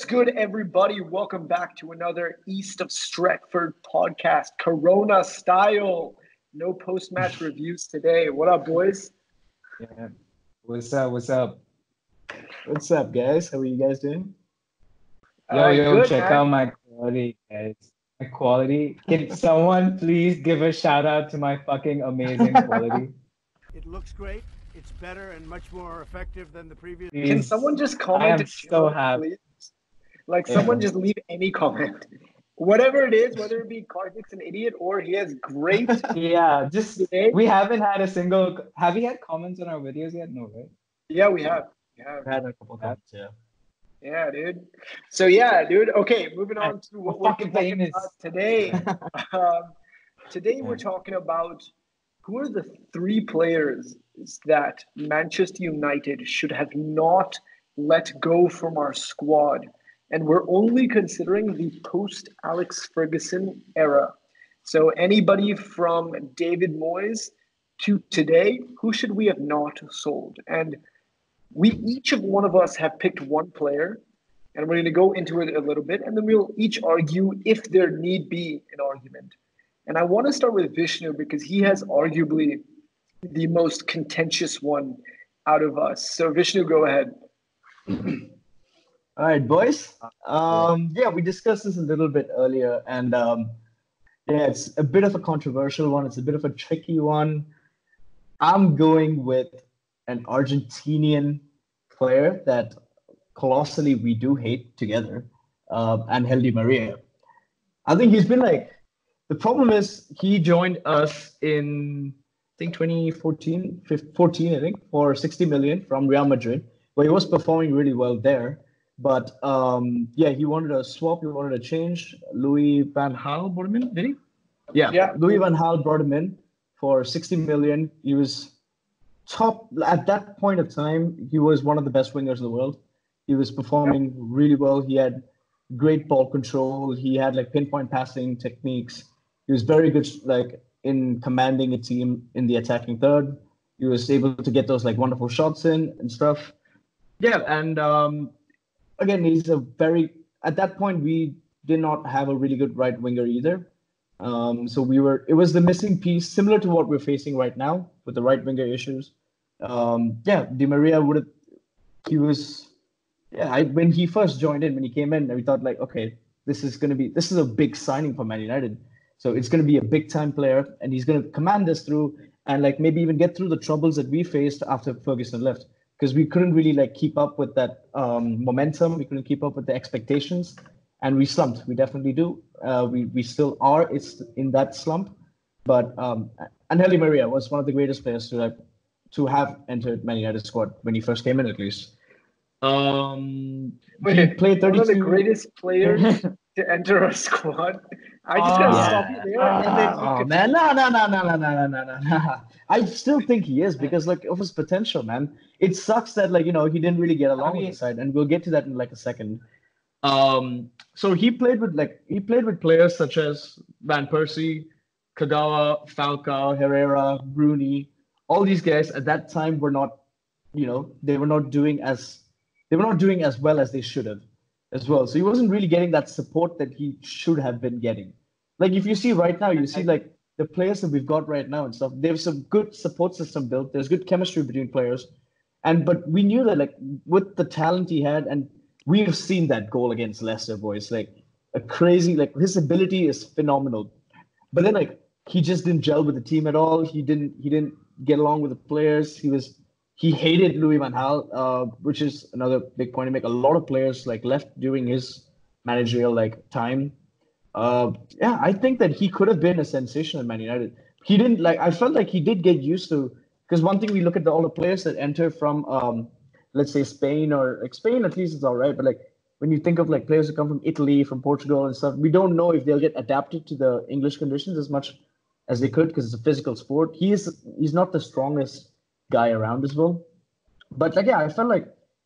good, everybody? Welcome back to another East of Stretford podcast, Corona style. No post-match reviews today. What up, boys? Yeah. What's up? What's up? What's up, guys? How are you guys doing? Yo, Good, check man. out my quality, guys. My quality. Can someone please give a shout out to my fucking amazing quality? It looks great. It's better and much more effective than the previous. Can Please. someone just I comment am in so general, happy. please? Like, Yeah. someone just leave any comment. Whatever it is, whether it be Karthik's an idiot or he has great Yeah, just today. we haven't had a single. Have you had comments on our videos yet? No, right? Yeah, we have. We have. I've had a couple of comments, yeah. Yeah, dude. So yeah, dude. Okay, moving on to what we're fucking talking famous. about today. Um, today we're Yeah. talking about who are the three players that Manchester United should have not let go from our squad, and we're only considering the post Alex Ferguson era. So anybody from David Moyes to today, who should we have not sold? And we each of one of us have picked one player, and we're going to go into it a little bit, and then we'll each argue if there need be an argument. And I want to start with Vishnu because he has arguably the most contentious one out of us. So Vishnu, go ahead. All right, boys. We discussed this a little bit earlier, and it's a bit of a controversial one. It's a bit of a tricky one. I'm going with an Argentinian player that colossally we do hate together, Angel Di Maria. I think he's been the problem is he joined us in, I think, 2014, 14, I think, for 60 million from Real Madrid, where he was performing really well there. But he wanted a swap, he wanted a change. Louis van Gaal brought him in, did he? Yeah. Louis van Gaal brought him in for 60 million. He was top at that point of time. He was one of the best wingers in the world. He was performing really well. He had great ball control. He had pinpoint passing techniques. He was very good in commanding a team in the attacking third. He was able to get those wonderful shots in and stuff. Yeah, and again, at that point we did not have a really good right winger either. It was the missing piece, similar to what we're facing right now with the right winger issues. Di Maria when he first joined in, when he came in, we thought okay, this is a big signing for Man United. So it's going to be a big time player, and he's going to command us through and maybe even get through the troubles that we faced after Ferguson left, because we couldn't really keep up with that momentum. We couldn't keep up with the expectations, and we slumped. We definitely do. We still are. It's in that slump, but Angel Di Maria was one of the greatest players to have entered Man United squad when he first came in, at least. He played 32. One of the greatest players to enter a squad. I just gotta stop you there, and then you could. Man, no. I still think he is because of his potential, man. It sucks that he didn't really get along with the side, and we'll get to that in a second. So he played with players such as Van Persie, Kagawa, Falcao, Herrera, Rooney. All these guys at that time were not, they were not doing as well as they should have as well. So he wasn't really getting that support that he should have been getting. If you see right now, you see the players that we've got right now and stuff, there's some good support system built. There's good chemistry between players. But we knew that with the talent he had, and we've seen that goal against Leicester, boys, a crazy, his ability is phenomenal. But then he just didn't gel with the team at all. He didn't get along with the players. He hated Louis van Gaal, which is another big point to make. A lot of players left during his managerial time. I think that he could have been a sensation at Man United. He didn't I felt he did get used to, because one thing we look at all the players that enter from let's say Spain, or Spain at least is all right, but when you think of players who come from Italy, from Portugal and stuff, we don't know if they'll get adapted to the English conditions as much as they could, because it's a physical sport. He's not the strongest guy around as well. But I felt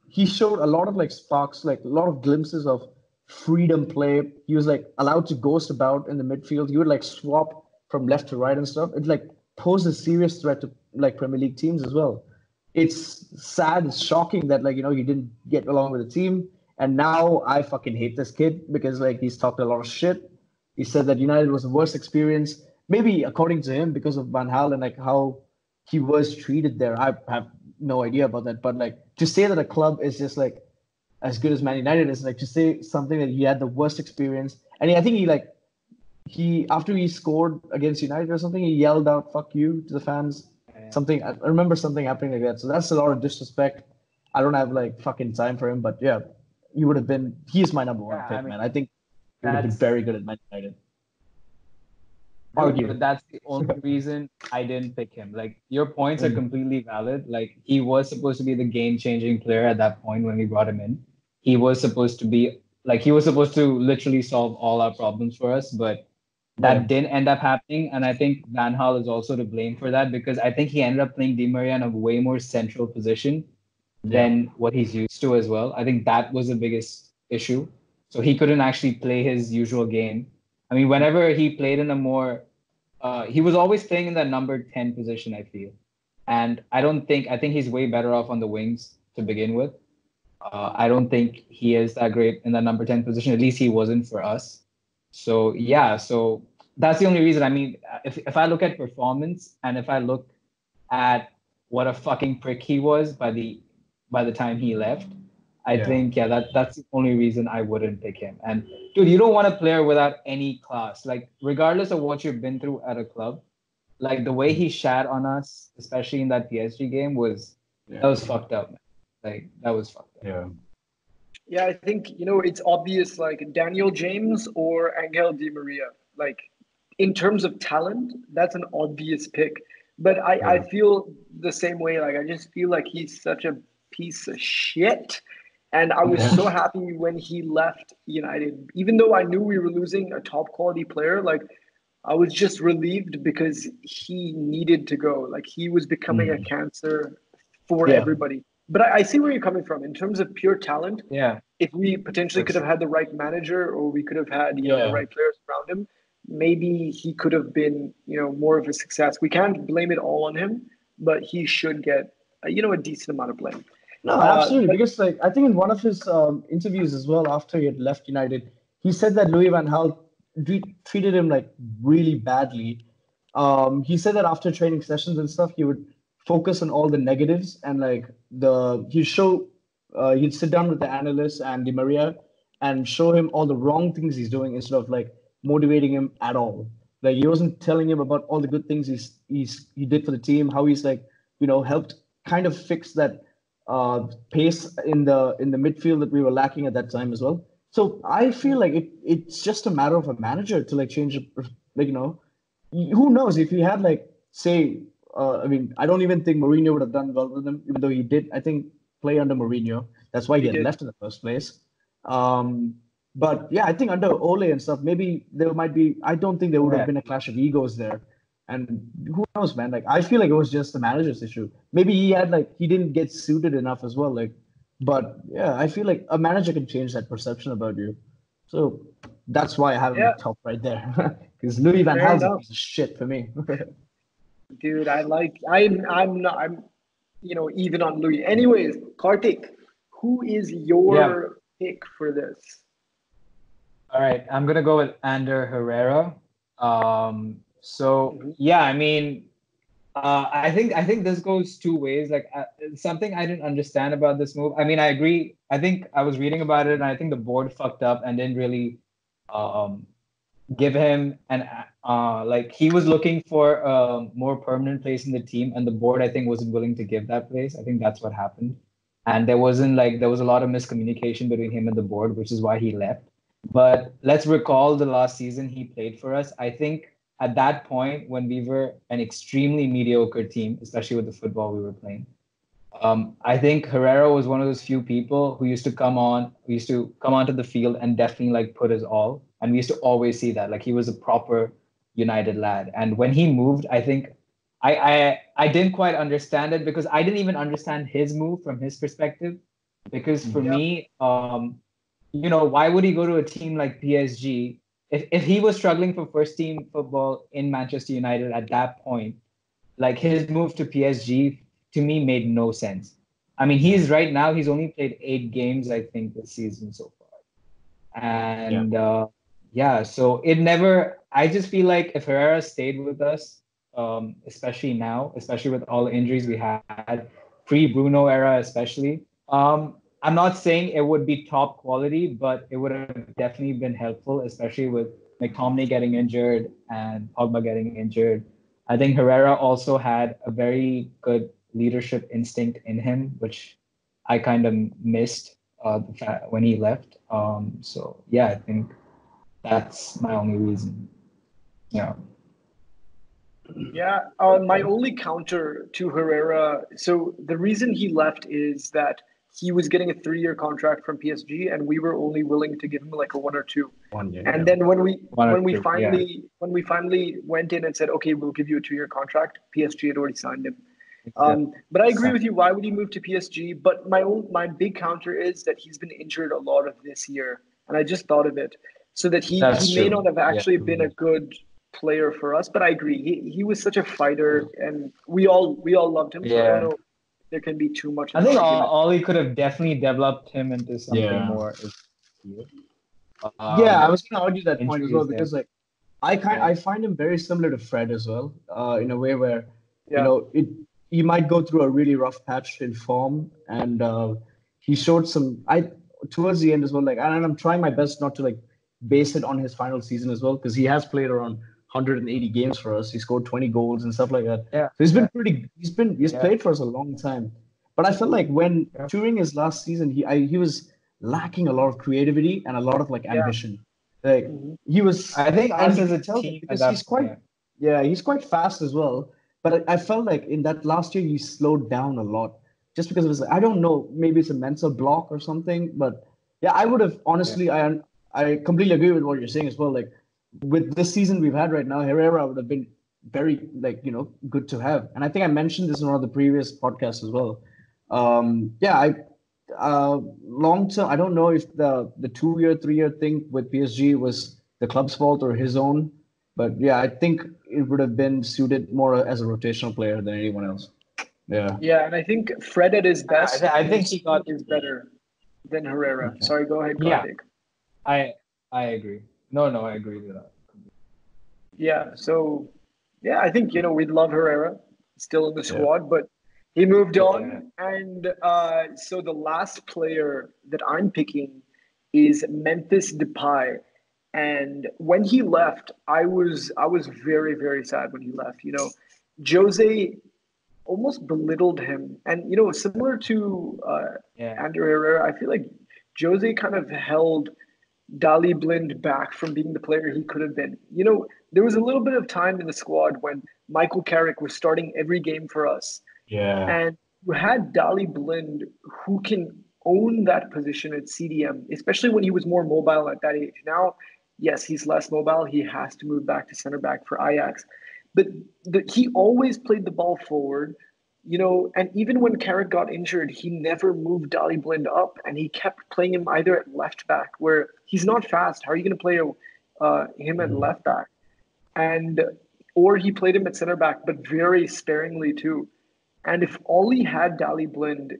he showed a lot of sparks, a lot of glimpses of freedom play. He was allowed to ghost about in the midfield. He would swap from left to right and stuff. It posed a serious threat to Premier League teams as well. It's sad, it's shocking that he didn't get along with the team. And now I fucking hate this kid because like he's talked a lot of shit. He said that United was the worst experience, maybe according to him because of Van Gaal and like how he was treated there. I have no idea about that, but like to say that a club is just like as good as Man United is like to say something that he had the worst experience. And I think he after he scored against United or something, he yelled out "fuck you" to the fans. Something I remember something happening like that. So that's a lot of disrespect. I don't have like fucking time for him, but yeah, he's my number one pick, man. I think he would have been very good at Man United. But that's the only reason I didn't pick him. Like your points are completely valid. Like he was supposed to be the game-changing player at that point when we brought him in. He was supposed to literally solve all our problems for us, but that didn't end up happening. And I think Van Gaal is also to blame for that because I think he ended up playing Di Maria in a way more central position than what he's used to as well. I think that was the biggest issue. So he couldn't actually play his usual game. I mean, whenever he played in a more, he was always playing in that number 10 position, I feel. And I think he's way better off on the wings to begin with. I don't think he is that great in that number 10 position. At least he wasn't for us. So, yeah, so that's the only reason. I mean, if I look at performance and if I look at what a fucking prick he was by the time he left, I think that's the only reason I wouldn't pick him. And dude, you don't want a player without any class. Like regardless of what you've been through at a club, like the way he shat on us, especially in that PSG game, that was fucked up, man. Like that was fucked up. Yeah. Yeah, I think it's obvious. Like Daniel James or Angel Di Maria. Like in terms of talent, that's an obvious pick. But I feel the same way. Like I just feel like he's such a piece of shit. And I was so happy when he left United, even though I knew we were losing a top quality player. Like I was just relieved because he needed to go. Like he was becoming a cancer for everybody. But I see where you're coming from in terms of pure talent. Yeah. If we potentially could have had the right manager or we could have had the right players around him, maybe he could have been more of a success. We can't blame it all on him, but he should get a decent amount of blame. No, absolutely. Because like I think in one of his interviews as well after he had left United, he said that Louis van Gaal treated him like really badly. He said that after training sessions and stuff, he would focus on all the negatives and like he'd sit down with the analysts and Di Maria and show him all the wrong things he's doing instead of like motivating him at all. Like he wasn't telling him about all the good things he did for the team, how he's like helped kind of fix that pace in the midfield that we were lacking at that time as well. So I feel like it's just a matter of a manager to like change it. Like who knows if he had like say I mean I don't even think Mourinho would have done well with him, even though he did I think play under Mourinho. That's why he had left in the first place. But yeah, I think under Ole and stuff, maybe there might be. I don't think there would have been a clash of egos there. And who knows, man? Like I feel like it was just the manager's issue. Maybe he didn't get suited enough as well. Like, but yeah, I feel like a manager can change that perception about you. So that's why I have him top right there. Because Louis van Gaal's a piece of shit for me. Dude, I'm even on Louis. Anyways, Kartik, who is your pick for this? All right, I'm gonna go with Ander Herrera. I mean, I think this goes two ways. Like something I didn't understand about this move. I mean, I agree. I think I was reading about it, and I think the board fucked up and didn't really give him like he was looking for a more permanent place in the team, and the board I think wasn't willing to give that place. I think that's what happened, and there was a lot of miscommunication between him and the board, which is why he left. But let's recall the last season he played for us. I think at that point when we were an extremely mediocre team, especially with the football we were playing, I think Herrera was one of those few people who used to come onto the field and definitely like put his all. And we used to always see that. Like he was a proper United lad. And when he moved, I think I didn't quite understand it because I didn't even understand his move from his perspective. Because for me, why would he go to a team like PSG if he was struggling for first team football in Manchester United at that point? Like his move to PSG to me made no sense. I mean, he's right now. He's only played 8 games, I think, this season so far. And so it never. I just feel like if Herrera stayed with us, especially now, especially with all the injuries we had, pre-Bruno era especially. I'm not saying it would be top quality, but it would have definitely been helpful, especially with McTominay getting injured and Pogba getting injured. I think Herrera also had a very good leadership instinct in him, which I kind of missed when he left. So yeah, I think that's my only reason. Yeah. Yeah, my only counter to Herrera. So the reason he left is that he was getting a 3-year contract from PSG, and we were only willing to give him like a 1 or 2. 1 year. And then when we Two, finally went in and said, okay, we'll give you a 2-year contract, PSG had already signed him. Exactly. But I agree with you. Why would he move to PSG? But my big counter is that he's been injured a lot of this year, and I just thought of it, so that he may not have actually been a good player for us. But I agree, he was such a fighter, and we all loved him. So I don't know. There can be too much. I think Ollie could have definitely developed him into something more. I was going to argue that point as well because like I find him very similar to Fred as well, in a way where he might go through a really rough patch in form, and he showed some towards the end as well. Like, and I'm trying my best not to like base it on his final season as well, because he has played around 180 games for us. He scored 20 goals and stuff like that. Yeah. So he's been he's played for us a long time. But I felt like during his last season, he was lacking a lot of creativity and a lot of like ambition. Like he was, I think us as a team, because he's quite fast as well. But I felt like in that last year he slowed down a lot, just because it was like, I don't know, maybe it's a mental block or something. But yeah, I would have honestly, I completely agree with what you're saying as well. Like with this season we've had right now, Herrera would have been very good to have. And I think I mentioned this in one of the previous podcasts as well. Long term, I don't know if the 2-year, 3-year thing with PSG was the club's fault or his own, but yeah, I think it would have been suited more as a rotational player than anyone else. Yeah, and I think Fred at his best, I think he is better than Herrera. Okay. Sorry, go ahead, Karthik. I agree. No, I agree with that. Yeah, so I think we'd love Herrera still in the squad, but he moved on, and so the last player that I'm picking is Memphis Depay. And when he left, I was very, very sad when he left. Jose almost belittled him, and similar to Ander Herrera, I feel like Jose kind of held Dali Blind back from being the player he could have been. There was a little bit of time in the squad when Michael Carrick was starting every game for us. Yeah. And you had Dali Blind, who can own that position at CDM, especially when he was more mobile at that age. Now, yes, he's less mobile. He has to move back to center back for Ajax. But he always played the ball forward, and even when Carrick got injured, he never moved Dali Blind up, and he kept playing him either at left back, where he's not fast. How are you going to play him at left back? Or he played him at center back, but very sparingly too. And if Ollie had Dali Blind,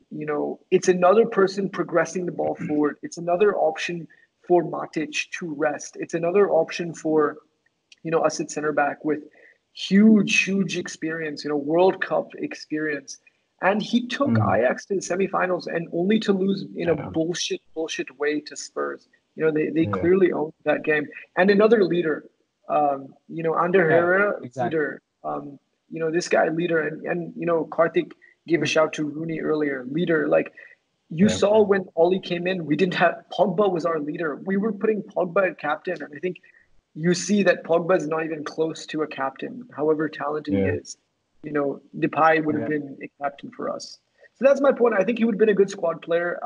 it's another person progressing the ball forward. It's another option for Matic to rest. It's another option for, us at center back with huge experience, World Cup experience. And he took Ajax to the semifinals and only to lose in a bullshit way to Spurs. They clearly owned that game. And another leader, Ander Herrera, leader. This guy, leader, and Karthik gave a shout to Rooney earlier, leader. Like you saw when Ollie came in, we didn't have Pogba was our leader. We were putting Pogba at captain, and I think you see that Pogba is not even close to a captain, however talented he is. Depay would have been a captain for us. So that's my point. I think he would have been a good squad player,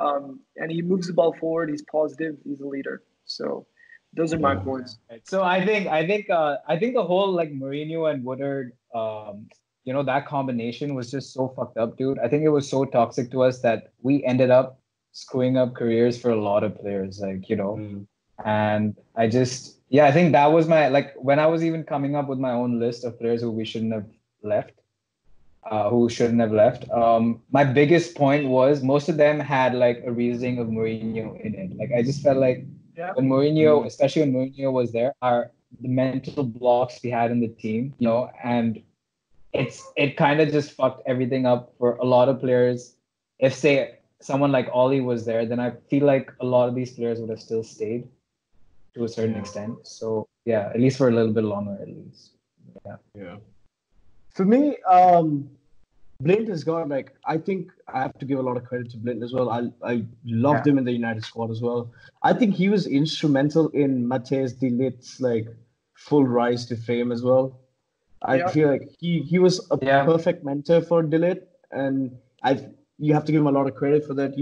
and he moves the ball forward. He's positive. He's a leader. So those are my points. So I think the whole like Mourinho and Woodard, that combination was just so fucked up, dude. I think it was so toxic to us that we ended up screwing up careers for a lot of players, and I think that was my, like, when I was even coming up with my own list of players who we shouldn't have left. who shouldn't have left. My biggest point was most of them had like a reasoning of Mourinho in it. Like I just felt like when Mourinho, especially when Mourinho was there, the mental blocks we had in the team, and it kind of just fucked everything up for a lot of players. If say someone like Ollie was there, then I feel like a lot of these players would have still stayed to a certain extent. So yeah, at least for a little bit longer, at least. Yeah. For me, Blind has got I think I have to give a lot of credit to Blind as well. I loved him in the United squad as well. I think he was instrumental in Matthijs de Ligt's full rise to fame as well. I feel like he was a perfect mentor for de Ligt, and you have to give him a lot of credit for that.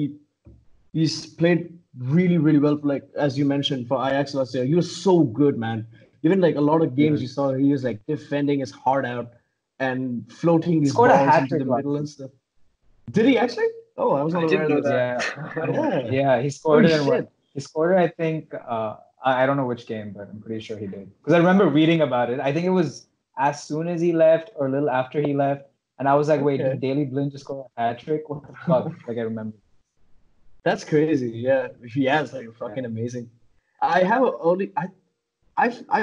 He's played really, really well for as you mentioned, for Ajax last year. He was so good, man. Even a lot of games you saw, he was defending his heart out and floating his balls into the middle and stuff. Did he actually? Oh, I was not aware of that. Yeah, he scored it. He scored it, I think. I don't know which game, but I'm pretty sure he did. Because I remember reading about it. I think it was as soon as he left or a little after he left. And I was like, wait, did Daley Blind just score a hat trick? What the fuck? I remember. That's crazy. Yeah, he has fucking amazing. I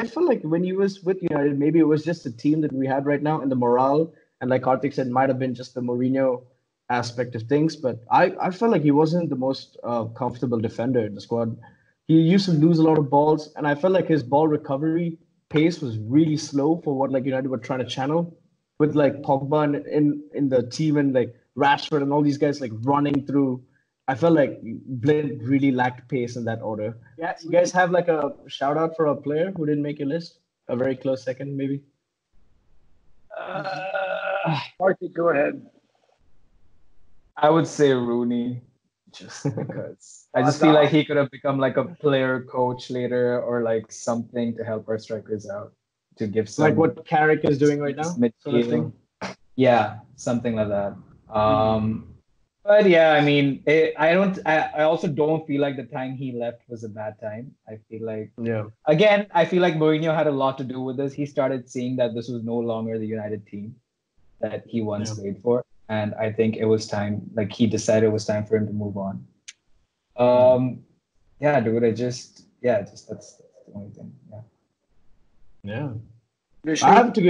feel like when he was with United, maybe it was just the team that we had right now and the morale, and like Karthik said, might have been just the Mourinho aspect of things. But I felt like he wasn't the most comfortable defender in the squad. He used to lose a lot of balls, and I felt like his ball recovery pace was really slow for what United were trying to channel, with Pogba in the team and Rashford and all these guys running through. I felt like Blind really lacked pace in that order. Yeah, you guys have a shout out for a player who didn't make your list? A very close second, maybe? Karthik, go ahead. I would say Rooney, just because I just feel like he could have become a player coach later or something to help our strikers out, to give some what Carrick is doing right now, sort of thing. Yeah, something like that. But yeah, I mean, I also don't feel like the time he left was a bad time. I feel like, again, I feel like Mourinho had a lot to do with this. He started seeing that this was no longer the United team that he once played for. And I think it was time, he decided it was time for him to move on. Yeah, dude, that's the only thing. Yeah. I have to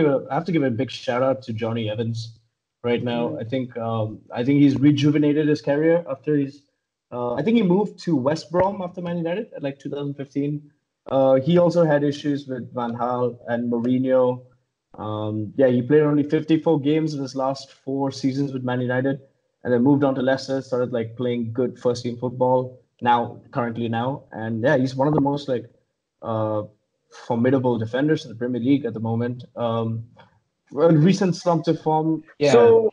give a big shout out to Johnny Evans. Right now, I think he's rejuvenated his career after I think he moved to West Brom after Man United at 2015. He also had issues with Van Gaal and Mourinho. He played only 54 games in his last 4 seasons with Man United, and then moved on to Leicester. Started playing good first team football. Currently, and he's one of the most formidable defenders in the Premier League at the moment. Recent slump to form. So,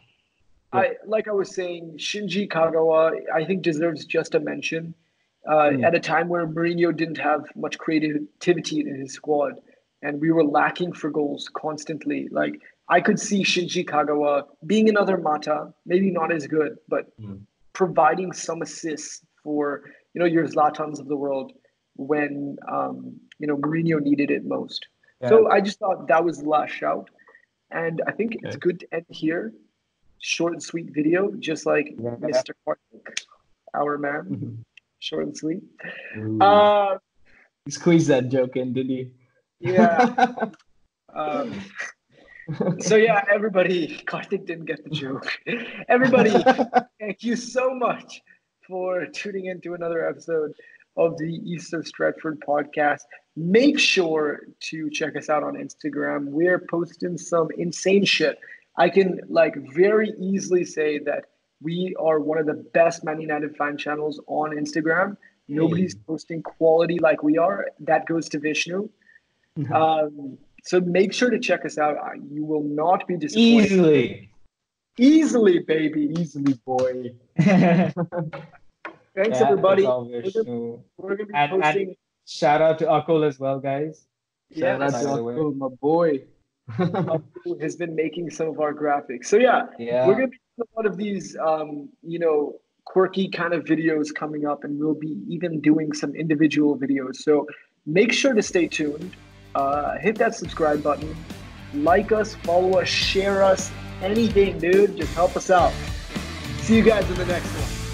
I was saying, Shinji Kagawa, I think deserves just a mention. At a time where Mourinho didn't have much creativity in his squad, and we were lacking for goals constantly. I could see Shinji Kagawa being another Mata, maybe not as good, but providing some assists for your Zlatans of the world when Mourinho needed it most. Yeah. So I just thought that was the last shout. And I think it's good to end here. Short and sweet video, just like Mr. Karthik, our man. Short and sweet. He squeezed that joke in, did he? Yeah. So yeah, everybody, Karthik didn't get the joke. Everybody, thank you so much for tuning in to another episode of the East of Stretford podcast. Make sure to check us out on Instagram. We're posting some insane shit. I can very easily say that we are one of the best Man United fan channels on Instagram. Nobody's posting quality like we are. That goes to Vishnu. So make sure to check us out. You will not be disappointed. Easily, baby. Easily, boy. Thanks, everybody. We're going to be posting. And shout out to Akul as well, guys. Shout out to Akul, my boy. Akul has been making some of our graphics. So we're going to be doing a lot of these, quirky kind of videos coming up, and we'll be even doing some individual videos. So make sure to stay tuned. Hit that subscribe button. Like us, follow us, share us, anything, dude. Just help us out. See you guys in the next one.